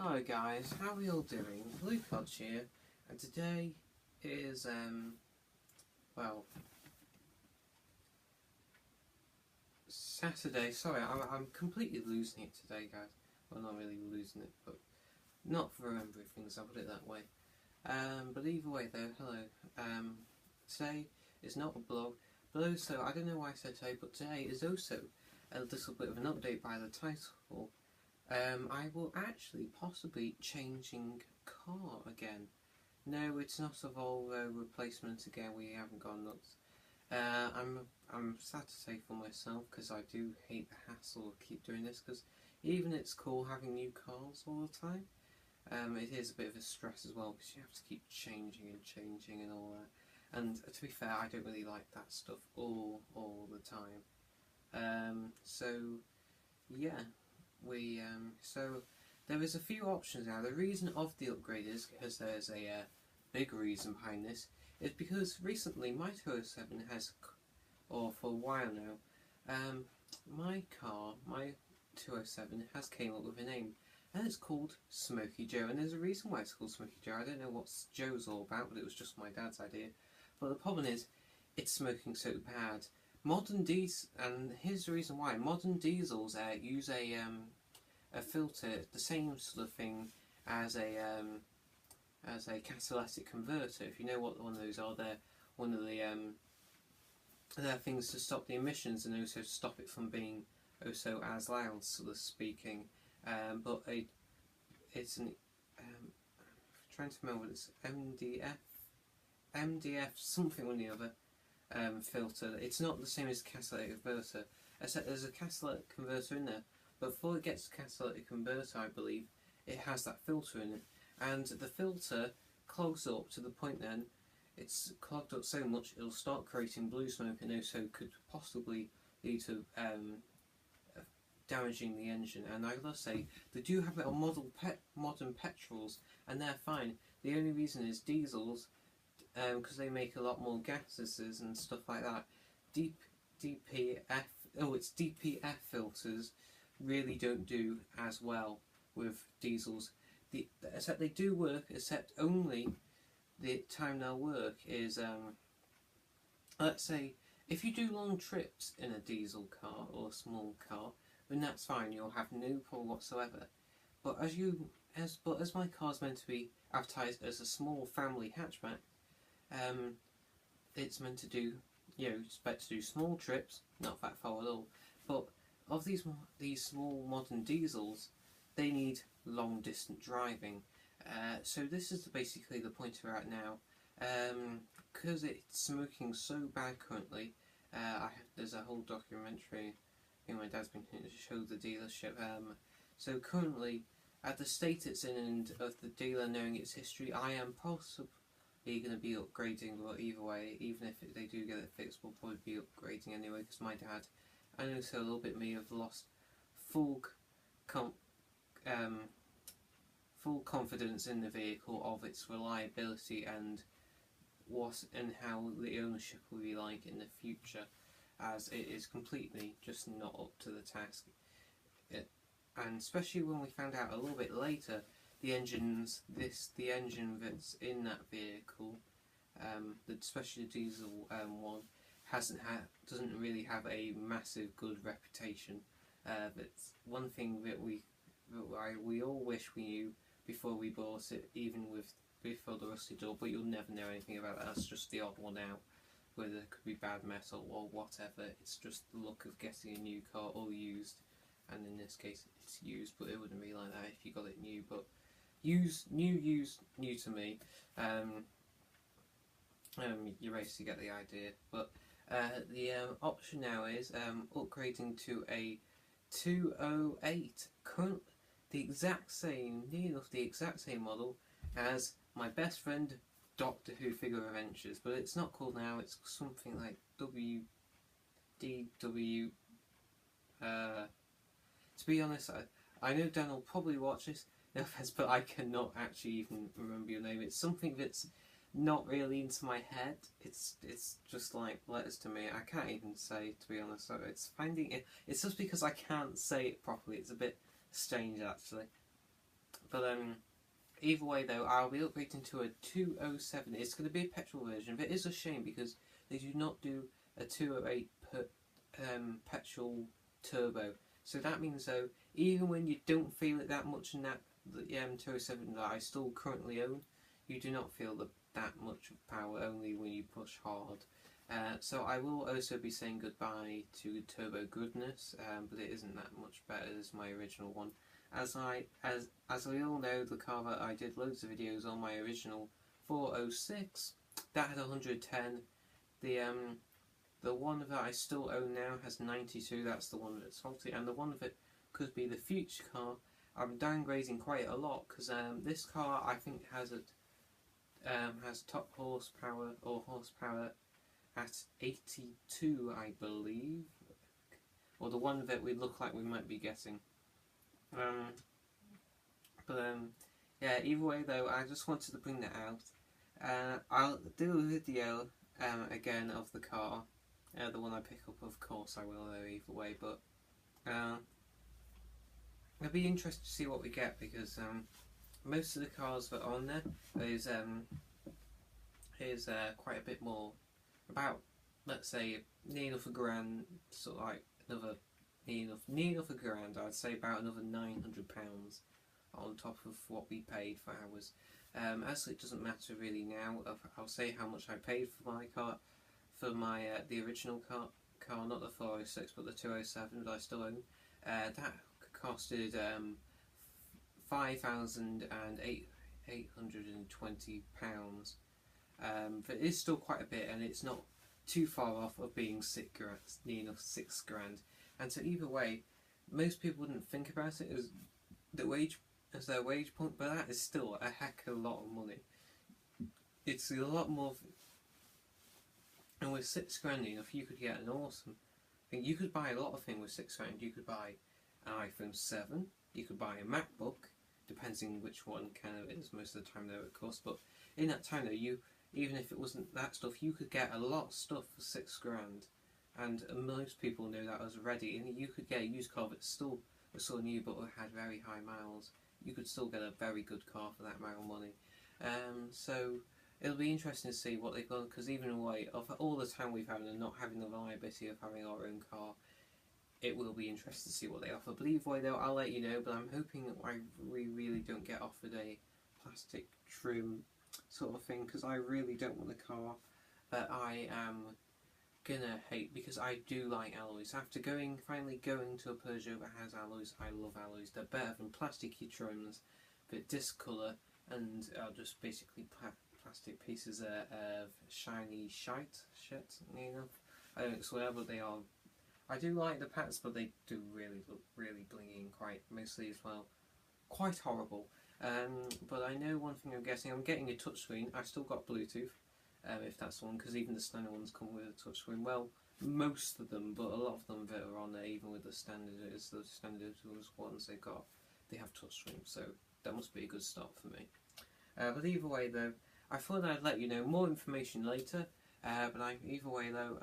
Hello guys, how are you all doing? Bluepods here, and today is, well, Saturday. Sorry, I'm completely losing it today, guys. Well, not really losing it, but not remembering things, I'll put it that way. But either way though, hello. Today is not a blog, but also, I don't know why I said today, but today is also a little bit of an update by the title. I will actually possibly changing car again. No, it's not a Volvo replacement again. We haven't gone nuts. I'm sad to say for myself because I do hate the hassle of keep doing this. Because even it's cool having new cars all the time, it is a bit of a stress as well because you have to keep changing and all that. And to be fair, I don't really like that stuff all the time. So yeah. So there is a few options now. The reason of the upgrade is because there's a big reason behind this. Is because recently my 207 has, or for a while now, my 207 has came up with a name, and it's called Smokey Joe. And there's a reason why it's called Smokey Joe. I don't know what Joe's all about, but it was just my dad's idea. But the problem is, it's smoking so bad. Modern diesel, and here's the reason why. Modern diesels use a filter, the same sort of thing as a catalytic converter. If you know what one of those are, they're one of they're things to stop the emissions and also stop it from being so as loud, sort of speaking. But it's an trying to remember what it's MDF something or the other. Filter. It's not the same as catalytic converter, except there's a catalytic converter in there, but before it gets to catalytic converter, I believe, it has that filter in it, and the filter clogs up to the point then it's clogged up so much it'll start creating blue smoke and also could possibly lead to damaging the engine. And I gotta say, they do have it on modern petrols and they're fine. The only reason is diesels, because they make a lot more gases and stuff like that. DPF filters really don't do as well with diesels. Except they do work, except only the time they'll work is, let's say, if you do long trips in a diesel car or a small car, then that's fine, you'll have no problem whatsoever. But as my car's meant to be advertised as a small family hatchback, it's meant to do, it's meant to do small trips, not that far at all. But of these small modern diesels, they need long distance driving. So this is basically the point we're at now. Because it's smoking so bad currently, there's a whole documentary. I think my dad's been to show the dealership. So currently, at the state it's in and of the dealer knowing its history, I am possibly going to be upgrading, but either way, even if they do get it fixed, we'll probably be upgrading anyway, because my dad and also a little bit me have lost full confidence in the vehicle, of its reliability and how the ownership will be like in the future, as it is completely just not up to the task. And especially when we found out a little bit later, the engine that's in that vehicle, especially the diesel one, doesn't really have a massive good reputation. That's one thing that we all wish we knew before we bought it, even before the rusty door. But you'll never know anything about that. That's just the odd one out, where there could be bad metal or whatever. It's just the look of getting a new car or used, and in this case it's used, but it wouldn't be like that if you got it new. But new to me. You basically get the idea. But the option now is upgrading to a 208. Currently, near enough the exact same model as my best friend Doctor Who Figure Adventures, but it's not called now. It's something like WDW. To be honest, I know Dan will probably watch this. No offense, but I cannot actually even remember your name. It's something that's not really into my head. It's just like letters to me. I can't even say, to be honest. So it's finding it. It's just because I can't say it properly. It's a bit strange actually. But either way though, I'll be upgrading to a 207. It's going to be a petrol version. But it is a shame because they do not do a 208 petrol turbo. So that means though, even when you don't feel it that much in that the 207 that I still currently own, you do not feel that much of power, only when you push hard. So I will also be saying goodbye to turbo goodness, but it isn't that much better as my original one. As we all know, the car that I did loads of videos on, my original 406, that had 110. The one that I still own now has 92. That's the one that's faulty, and the one that could be the future car, I'm downgrading quite a lot because this car I think has top horsepower at 82, I believe, or the one that we look like we might be getting. Yeah, either way though, I just wanted to bring that out. I'll do a video again of the car, the one I pick up, of course I will though, either way, but it'll be interesting to see what we get, because most of the cars that are on there is quite a bit more, about, let's say, near enough a grand, sort of like another near enough a grand, I'd say about another £900 on top of what we paid for ours. As it doesn't matter really now, I'll say how much I paid for my car, for my the original car, not the 406 but the 207 that I still own. That costed £5,820. But it is still quite a bit, and it's not too far off of being near enough £6 grand. And so either way, most people wouldn't think about it as their wage point, but that is still a heck of a lot of money. It's a lot more. And with £6 grand enough, you could get an awesome thing. You could buy a lot of things with £6 grand. You could buy an iPhone 7. You could buy a MacBook, depending which one kind of is. Most of the time, though, of course. But in that time, though, even if it wasn't that stuff, you could get a lot of stuff for £6 grand. And most people know that as ready. And you could get a used car that still was sort of new, but had very high miles. You could still get a very good car for that amount of money. So it'll be interesting to see what they've done, because even away of all the time we've had and not having the liability of having our own car, it will be interesting to see what they offer. But either way though, I'll let you know, but I'm hoping that we really don't get offered a plastic trim sort of thing, because I really don't want a car that I am gonna hate, because I do like alloys. After finally going to a Peugeot that has alloys, I love alloys. They're better than plasticky trims, but discolour and just basically plastic pieces of shiny shit, you know. I don't swear, but they are. I do like the pats, but they do really look really blingy and quite, mostly as well, quite horrible. But I know one thing I'm getting a touchscreen. I've still got Bluetooth, if that's the one, because even the standard ones come with a touchscreen. Well, most of them, but a lot of them that are on there, even with the standard ones they have touchscreens, so that must be a good start for me. But either way though, I thought I'd let you know more information later. Either way though,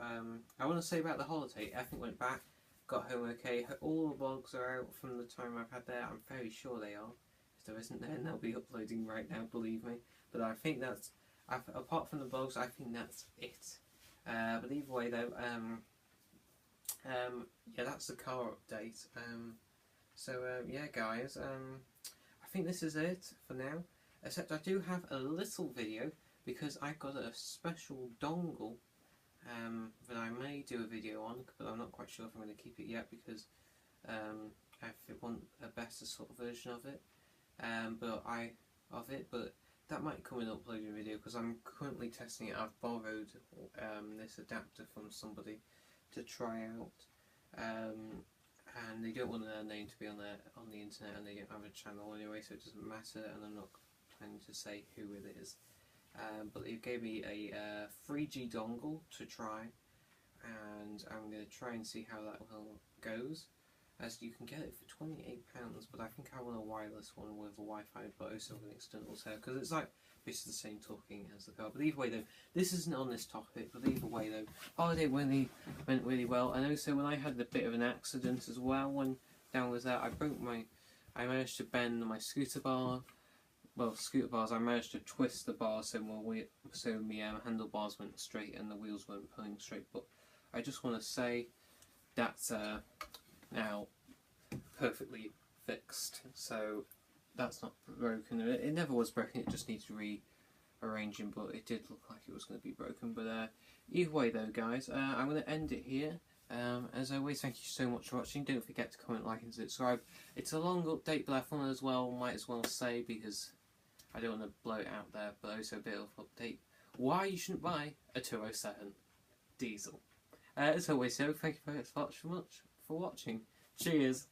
I want to say about the holiday. Everything went back, got home okay. All the vlogs are out from the time I've had there. I'm very sure they are. If there isn't, then they'll be uploading right now, believe me. But I think that's, apart from the vlogs, I think that's it. But either way though, yeah, that's the car update. Yeah guys, I think this is it for now. Except I do have a little video, because I've got a special dongle that I may do a video on, but I'm not quite sure if I'm going to keep it yet, because I want a better sort of version of it. But that might come in an uploading video, because I'm currently testing it. I've borrowed this adapter from somebody to try out, and they don't want their name to be on the internet, and they don't have a channel anyway, so it doesn't matter, and I'm not planning to say who it is. But they gave me a 3G dongle to try, and I'm going to try and see how that goes. As you can get it for £28, but I think I want a wireless one with a Wi-Fi, but also with an external cell, because it's like basically the same talking as the car. But either way though, this isn't on this topic, but either way though, holiday went really well. And also when I had a bit of an accident as well, when down with that, I managed to bend my scooter bar. Well, scooter bars, I managed to twist the bar so my handlebars went straight and the wheels weren't pulling straight. But I just want to say that's now perfectly fixed. So that's not broken. It never was broken. It just needs rearranging. But it did look like it was going to be broken. But either way, though, guys, I'm going to end it here. As always, thank you so much for watching. Don't forget to comment, like and subscribe. It's a long update, but I thought as well, might as well say, because I don't want to blow it out there, but also a bit of update why you shouldn't buy a 207 diesel. As always, so thank you very much for watching. Cheers!